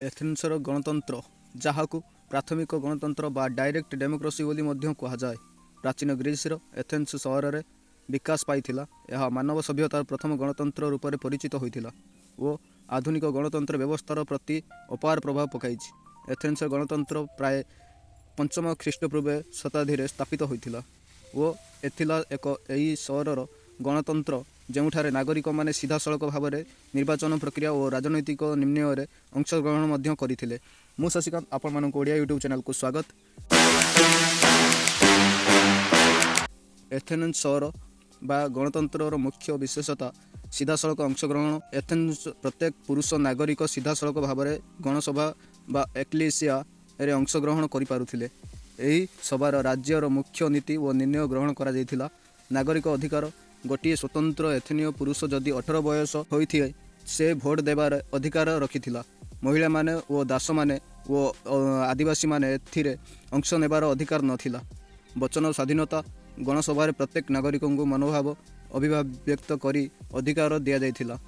एथेन्सर गणतंत्र जहाकू प्राथमिक गणतंत्र बा डायरेक्ट डेमोक्रेसी बोली मध्य कहुए। प्राचीन ग्रीसर एथेन्स सहर में विकास पाइथिला। यह मानव सभ्यतार प्रथम गणतंत्र रूप में परिचित होइथिला और आधुनिक गणतंत्र व्यवस्थार प्रति अपार प्रभाव पकाई। एथेन्स गणतंत्र प्राय 5म ख्रीष्टपूर्व शताब्दी स्थापित होइथिला और एथिला एक यही सहरर गणतंत्र ଯେଉଁଠାରେ ନାଗରିକମାନେ ସିଧାସଳଖ ଭାବରେ ନିର୍ବାଚନ ପ୍ରକ୍ରିୟା ଓ ରାଜନୈତିକ ନିର୍ଣ୍ଣୟରେ ଅଂଶଗ୍ରହଣ ମଧ୍ୟ କରିଥିଲେ। ମୁଁ ଶଶିକାନ୍ତ ଆପଣମାନଙ୍କୁ ଓଡ଼ିଆ ୟୁଟ୍ୟୁବ୍ ଚ୍ୟାନେଲକୁ ସ୍ୱାଗତ। ଏଥେନ୍ସ ସହର ବା ଗଣତନ୍ତ୍ରର ମୁଖ୍ୟ ବିଶେଷତା ସିଧାସଳଖ ଅଂଶଗ୍ରହଣ। ଏଥେନ୍ସ ପ୍ରତ୍ୟେକ ପୁରୁଷ ନାଗରିକ ସିଧାସଳଖ ଭାବରେ ଗଣସଭା ବା ଏକ୍ଲେସିଆରେ ଅଂଶଗ୍ରହଣ କରିପାରୁଥିଲେ। ଏହି ସଭାର ରାଜ୍ୟର ମୁଖ୍ୟ ନୀତି ଓ ନିର୍ଣ୍ଣୟ ଗ୍ରହଣ କରାଯାଇଥିଲା। ନାଗରିକ ଅଧିକାର गोटे स्वतंत्र एथेनीय पुरुष जदि 18 बयस होइथिए से भोट देवार अधिकार रखिथिला। महिला माने ओ दास माने ओ आदिवासी माने एथिरे अंश नेबार अधिकार नथिला। वचन स्वाधीनता गणसभा प्रत्येक नागरिक को मनोभाव अभिव्यक्त करी अधिकार दिया जाइथिला।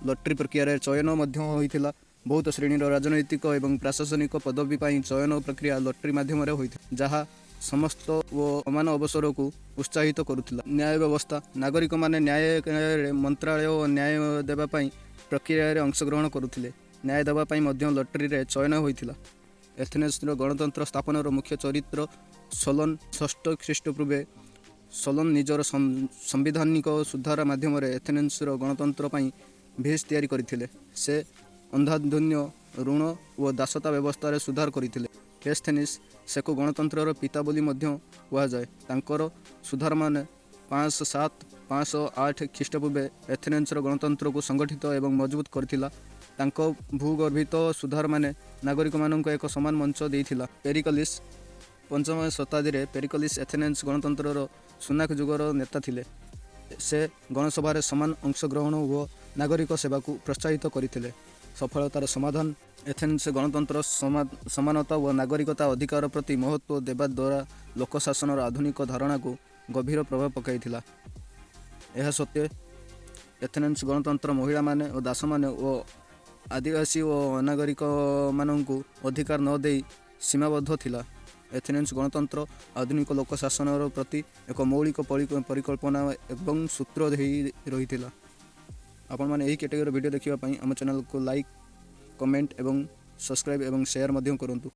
लॉटरी प्रक्रिया चयन मध्य होइथिला। बहुत श्रेणी राजनैतिक एवं प्रशासनिक पदवी पर चयन प्रक्रिया लॉटरी माध्यम होइथिला, जहाँ समस्त वो समान अवसर को उत्साहित करुला। न्याय व्यवस्था नागरिक माने न्याय मंत्रालय और न्याय देवाई प्रक्रिया अंशग्रहण करुले। न्याय देवाई लॉटरी रे चयन होइथिला। एथेन्स गणतंत्र स्थापनार मुख्य चरित्र सोलन 6 ख्रीष्टपूर्वे सोलन निजर संविधानिक सुधार माध्यम एथेन्स गणतंत्र भेष तैयारी करथिले। से अंधाधुन्य ऋण और दासता व्यवस्था सुधार करथिले। क्लेस्थेनिस से को गणतंत्र पिता बोली कहुए। तांकर सुधार मान 507-508 ख्रीष्टपूर्वे एथेन्स गणतंत्र को संगठित एवं मजबूत करथिला। तांको भूगर्भित सुधार माने नागरिक मानक एक समान मंच देइथिला। पेरिकलिस 5म शताब्दी पेरिकलिस एथेन्स गणतंत्र सुनाक जुगर नेता थिले। से गणसभा समान अंशग्रहण और नागरिक सेवा को प्रोत्साहित करथिले। सफलतार समाधान एथेन्स गणतंत्र समानता और नागरिकता अधिकार प्रति महत्व देवा द्वारा लोकशासन आधुनिक धारणा को गभीर प्रभाव पकाइथिला। यह सत्वे एथेन्स गणतंत्र महिला माने और दास माने और आदिवासी और अनागरिक मानू अधिकार न दे सीमाबद्ध थिला। एथेन्स गणतंत्र आधुनिक लोकशासन प्रति एक मौलिक परिकल्पना एवं सूत्र दे रही। आपण मैंने यही कैटेगरी वीडियो देखा आम चैनल को लाइक कमेंट एवं सब्सक्राइब एवं शेयर करूँ।